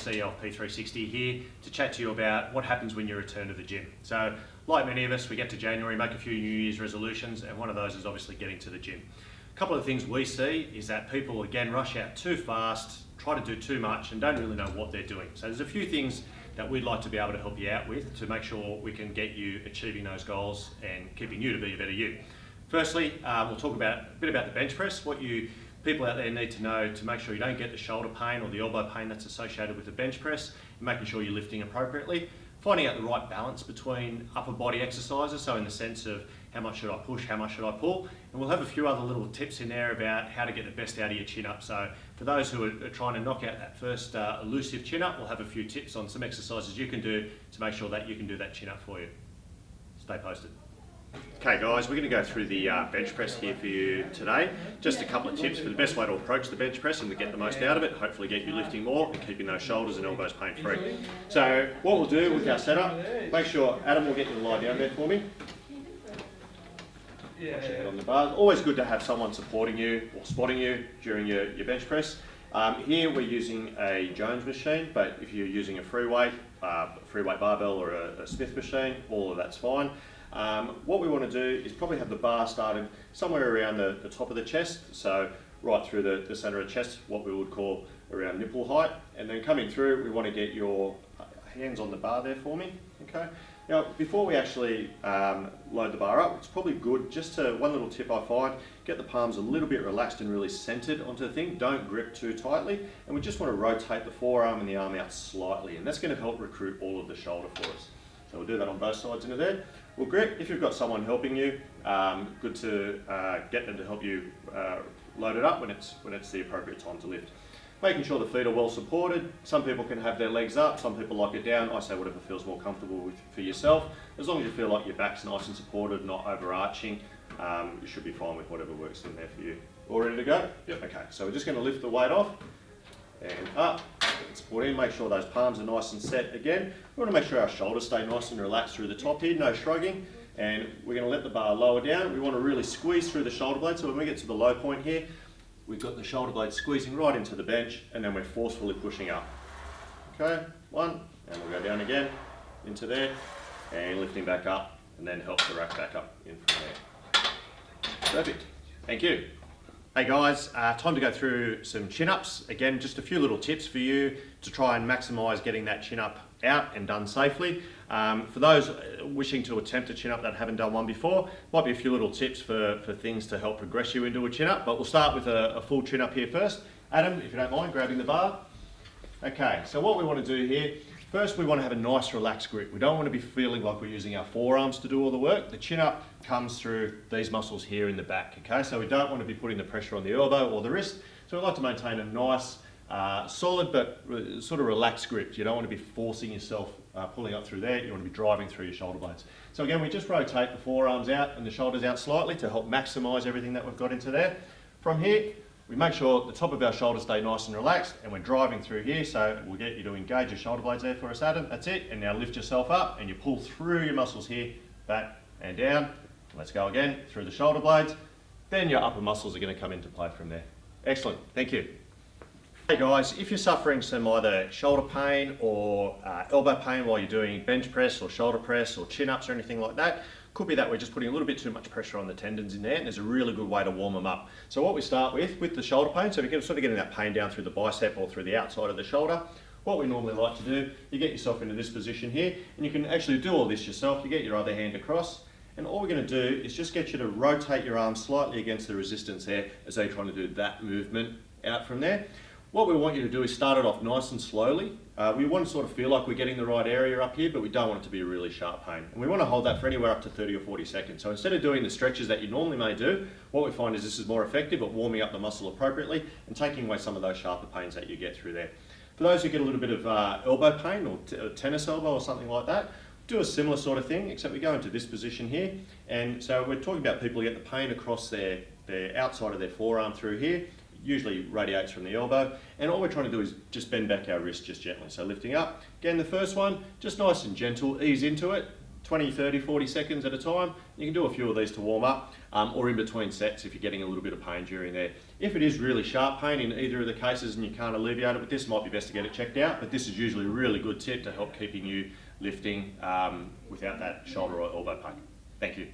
CEO of P360 here to chat to you about what happens when you return to the gym. So, like many of us, we get to January, make a few New Year's resolutions, and one of those is obviously getting to the gym. A couple of things we see is that people, again, rush out too fast, try to do too much, and don't really know what they're doing. So there's a few things that we'd like to be able to help you out with to make sure we can get you achieving those goals and keeping you to be a better you. Firstly, we'll talk a bit about the bench press, what you people out there need to know to make sure you don't get the shoulder pain or the elbow pain that's associated with the bench press, and making sure you're lifting appropriately, finding out the right balance between upper body exercises, so in the sense of how much should I push, how much should I pull, and we'll have a few other little tips in there about how to get the best out of your chin up. So for those who are trying to knock out that first elusive chin up, we'll have a few tips on some exercises you can do to make sure that you can do that chin up for you. Stay posted. Okay guys, we're going to go through the bench press here for you today. Just a couple of tips for the best way to approach the bench press and to get the most out of it, hopefully get you lifting more and keeping those shoulders and elbows pain free. So what we'll do with our setup, make sure Adam will get you to lie down there for me. On the bar. Always good to have someone supporting you or spotting you during your bench press. Here we're using a Jones machine, but if you're using a free weight barbell or a Smith machine, all of that's fine. What we want to do is probably have the bar started somewhere around the top of the chest, so right through the centre of the chest, what we would call around nipple height, and then coming through we want to get your hands on the bar there for me. Okay. Now before we actually load the bar up, it's probably good just to, one little tip I find, get the palms a little bit relaxed and really centred onto the thing, don't grip too tightly, and we just want to rotate the forearm and the arm out slightly, and that's going to help recruit all of the shoulder for us. So we'll do that on both sides into there. We'll grip. If you've got someone helping you, good to get them to help you load it up when it's the appropriate time to lift. Making sure the feet are well supported. Some people can have their legs up, some people like it down. I say whatever feels more comfortable for yourself. As long as you feel like your back's nice and supported, not overarching, you should be fine with whatever works in there for you. All ready to go? Yep. Okay, so we're just going to lift the weight off and up. Support in, make sure those palms are nice and set again. We want to make sure our shoulders stay nice and relaxed through the top here, no shrugging. And we're going to let the bar lower down. We want to really squeeze through the shoulder blade, so when we get to the low point here, we've got the shoulder blade squeezing right into the bench, and then we're forcefully pushing up. Okay, one, and we'll go down again, into there, and lifting back up, and then help the rack back up in from there. Perfect, thank you. Hey guys, time to go through some chin-ups. Again, just a few little tips for you to try and maximise getting that chin-up out and done safely. For those wishing to attempt a chin-up that haven't done one before, might be a few little tips for things to help progress you into a chin-up, but we'll start with a full chin-up here first. Adam, if you don't mind, grabbing the bar. Okay, so what we want to do here, first we want to have a nice relaxed grip. We don't want to be feeling like we're using our forearms to do all the work. The chin up comes through these muscles here in the back, okay? So we don't want to be putting the pressure on the elbow or the wrist. So we like to maintain a nice, solid but sort of relaxed grip. You don't want to be forcing yourself, pulling up through there. You want to be driving through your shoulder blades. So again, we just rotate the forearms out and the shoulders out slightly to help maximise everything that we've got into there. From here, we make sure the top of our shoulders stay nice and relaxed, and we're driving through here, so we'll get you to engage your shoulder blades there for us, Adam. That's it, and now lift yourself up and you pull through your muscles here, back and down. Let's go again, through the shoulder blades. Then your upper muscles are going to come into play from there. Excellent, thank you. Hey guys, if you're suffering some either shoulder pain or elbow pain while you're doing bench press or shoulder press or chin-ups or anything like that, could be that we're just putting a little bit too much pressure on the tendons in there, and there's a really good way to warm them up. So what we start with the shoulder pain, so we're sort of getting that pain down through the bicep or through the outside of the shoulder. What we normally like to do, you get yourself into this position here, and you can actually do all this yourself. You get your other hand across, and all we're going to do is just get you to rotate your arm slightly against the resistance there as though you're trying to do that movement out from there. What we want you to do is start it off nice and slowly. We want to sort of feel like we're getting the right area up here, but we don't want it to be a really sharp pain. And we want to hold that for anywhere up to 30 or 40 seconds. So instead of doing the stretches that you normally may do, what we find is this is more effective at warming up the muscle appropriately and taking away some of those sharper pains that you get through there. For those who get a little bit of elbow pain or tennis elbow or something like that, do a similar sort of thing, except we go into this position here. And so we're talking about people who get the pain across their outside of their forearm through here. Usually radiates from the elbow, and all we're trying to do is just bend back our wrist just gently. So lifting up, again the first one, just nice and gentle, ease into it, 20, 30, 40 seconds at a time. You can do a few of these to warm up, or in between sets if you're getting a little bit of pain during there. If it is really sharp pain in either of the cases and you can't alleviate it with this, it might be best to get it checked out, but this is usually a really good tip to help keeping you lifting without that shoulder or elbow pain. Thank you.